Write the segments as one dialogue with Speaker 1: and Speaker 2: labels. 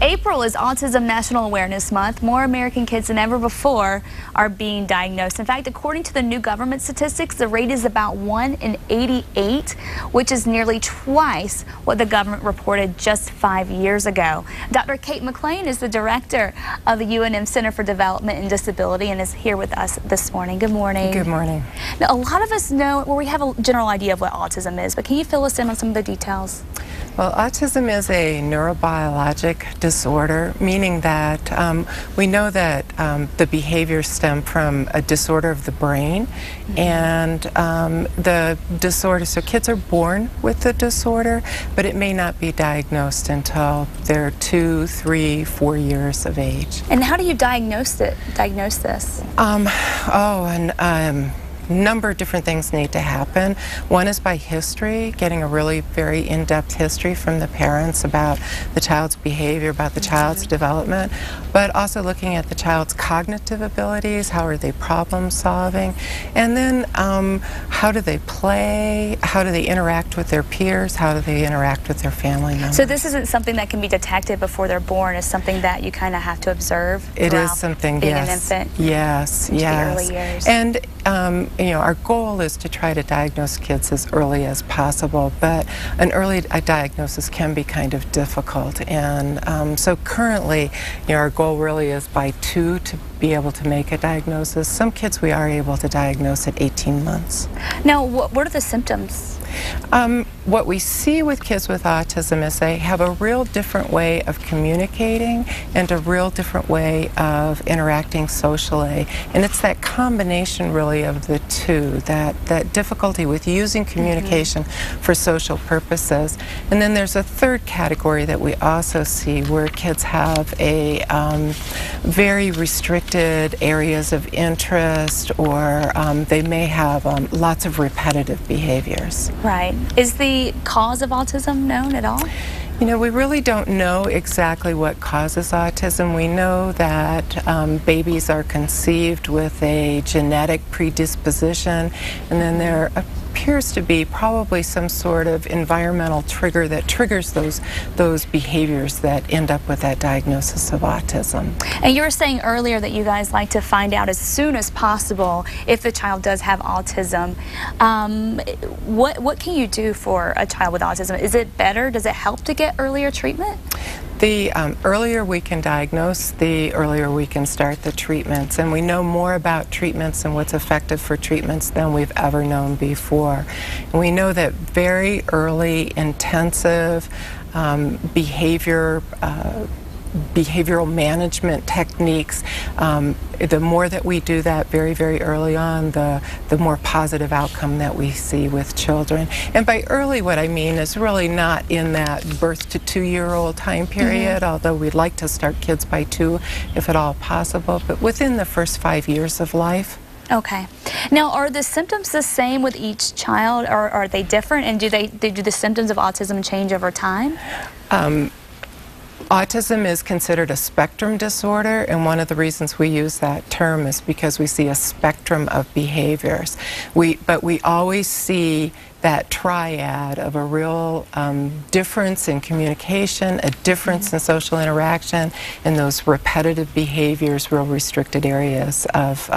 Speaker 1: April is Autism National Awareness Month. More American kids than ever before are being diagnosed. In fact, according to the new government statistics, the rate is about 1 in 88, which is nearly twice what the government reported just 5 years ago. Dr. Cate McClain is the director of the UNM Center for Development and Disability and is here with us this morning. Good morning.
Speaker 2: Good morning.
Speaker 1: Now, a lot of us know, well, we have a general idea of what autism is, but can you fill us in on some of the details?
Speaker 2: Well, autism is a neurobiologic disorder, meaning that we know that the behaviors stem from a disorder of the brain, and the disorder, so kids are born with the disorder, but it may not be diagnosed until they're 2, 3, 4 years of age.
Speaker 1: And how do you diagnose this?
Speaker 2: Number of different things need to happen. One is by history, getting a really very in-depth history from the parents about the child's behavior, about the child's development, but also looking at the child's cognitive abilities, how are they problem solving, and then how do they play, how do they interact with their peers, how do they interact with their family members.
Speaker 1: So this isn't something that can be detected before they're born, it's something that you kind of have to observe
Speaker 2: It is something,
Speaker 1: being
Speaker 2: yes.
Speaker 1: an infant.
Speaker 2: Yes,
Speaker 1: into
Speaker 2: yes.
Speaker 1: the early years.
Speaker 2: And you know, our goal is to try to diagnose kids as early as possible, but an early diagnosis can be kind of difficult. And so currently, you know, our goal really is by 2 to be able to make a diagnosis. Some kids we are able to diagnose at 18 months.
Speaker 1: Now, what are the symptoms?
Speaker 2: What we see with kids with autism is they have a real different way of communicating and a real different way of interacting socially. And it's that combination really of the two, that difficulty with using communication for social purposes. And then there's a third category that we also see where kids have a very restricted areas of interest, or they may have lots of repetitive behaviors.
Speaker 1: Right. Is the cause of autism known at all?
Speaker 2: You know, we really don't know exactly what causes autism. We know that babies are conceived with a genetic predisposition, and then there appears to be probably some sort of environmental trigger that triggers those behaviors that end up with that diagnosis of autism.
Speaker 1: And you were saying earlier that you guys like to find out as soon as possible if the child does have autism. What can you do for a child with autism? Is it better? Does it help to get earlier treatment?
Speaker 2: The earlier we can diagnose, the earlier we can start the treatments. And we know more about treatments and what's effective for treatments than we've ever known before. And we know that very early, intensive behavioral management techniques, the more that we do that very, very early on, the more positive outcome that we see with children. And by early, what I mean is really not in that birth to 2-year-old time period, although we'd like to start kids by 2 if at all possible, but within the first 5 years of life.
Speaker 1: Okay. Now, are the symptoms the same with each child, or are they different? And do the symptoms of autism change over time?
Speaker 2: Autism is considered a spectrum disorder, and one of the reasons we use that term is because we see a spectrum of behaviors. But we always see that triad of a real difference in communication, a difference in social interaction, and those repetitive behaviors, real restricted areas of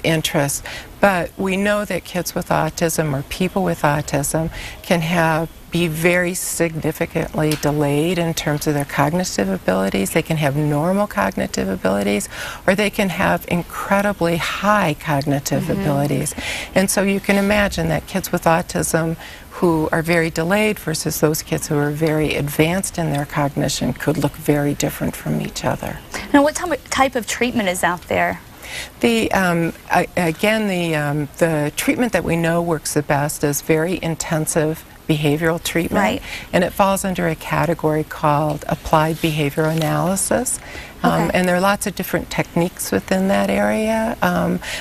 Speaker 2: interest. But we know that kids with autism, or people with autism, can be very significantly delayed in terms of their cognitive abilities. They can have normal cognitive abilities, or they can have incredibly high cognitive abilities. And so you can imagine that kids with autism who are very delayed versus those kids who are very advanced in their cognition could look very different from each other.
Speaker 1: Now, what type of treatment is out there?
Speaker 2: The treatment that we know works the best is very intensive behavioral treatment, and it falls under a category called applied behavioral analysis. And there are lots of different techniques within that area,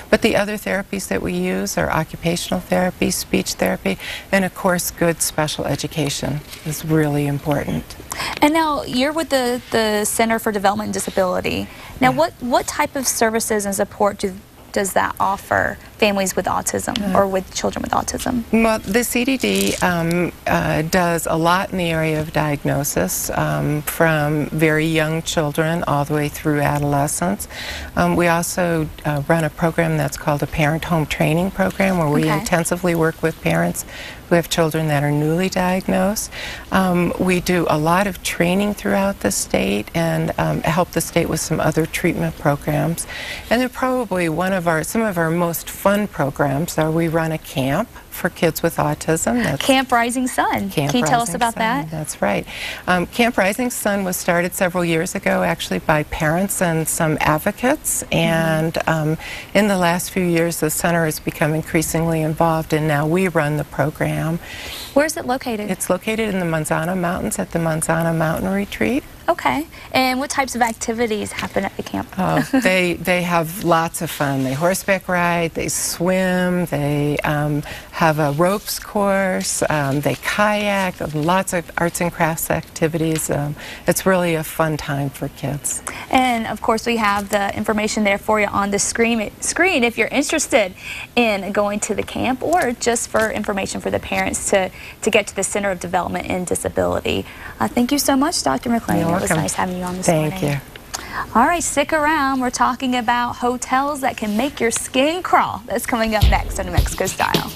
Speaker 2: but the other therapies that we use are occupational therapy, speech therapy, and of course good special education is really important.
Speaker 1: And now you're with the Center for Development and Disability. Now what type of services and support does that offer families with autism or with children with autism?
Speaker 2: Well, the CDD does a lot in the area of diagnosis, from very young children all the way through adolescence. We also run a program that's called a Parent Home Training Program, where we intensively work with parents who have children that are newly diagnosed. We do a lot of training throughout the state and help the state with some other treatment programs. And they're probably some of our most fun programs are we run a camp for kids with autism. That's
Speaker 1: Camp Rising Sun. Can you tell us about that?
Speaker 2: That's right. Camp Rising Sun was started several years ago, actually, by parents and some advocates. And in the last few years, the center has become increasingly involved, and now we run the program.
Speaker 1: Where is it located?
Speaker 2: It's located in the Manzana Mountains at the Manzana Mountain Retreat.
Speaker 1: Okay. And what types of activities happen at the camp?
Speaker 2: Oh, they have lots of fun. They horseback ride, they swim, they have a ropes course, they kayak, lots of arts and crafts activities. It's really a fun time for kids.
Speaker 1: And of course we have the information there for you on the screen if you're interested in going to the camp, or just for information for the parents to get to the Center of Development and Disability. Thank you so much, Dr. McClain. It was nice having you on this morning.
Speaker 2: Thank you.
Speaker 1: All right, stick around. We're talking about hotels that can make your skin crawl. That's coming up next on New Mexico Style.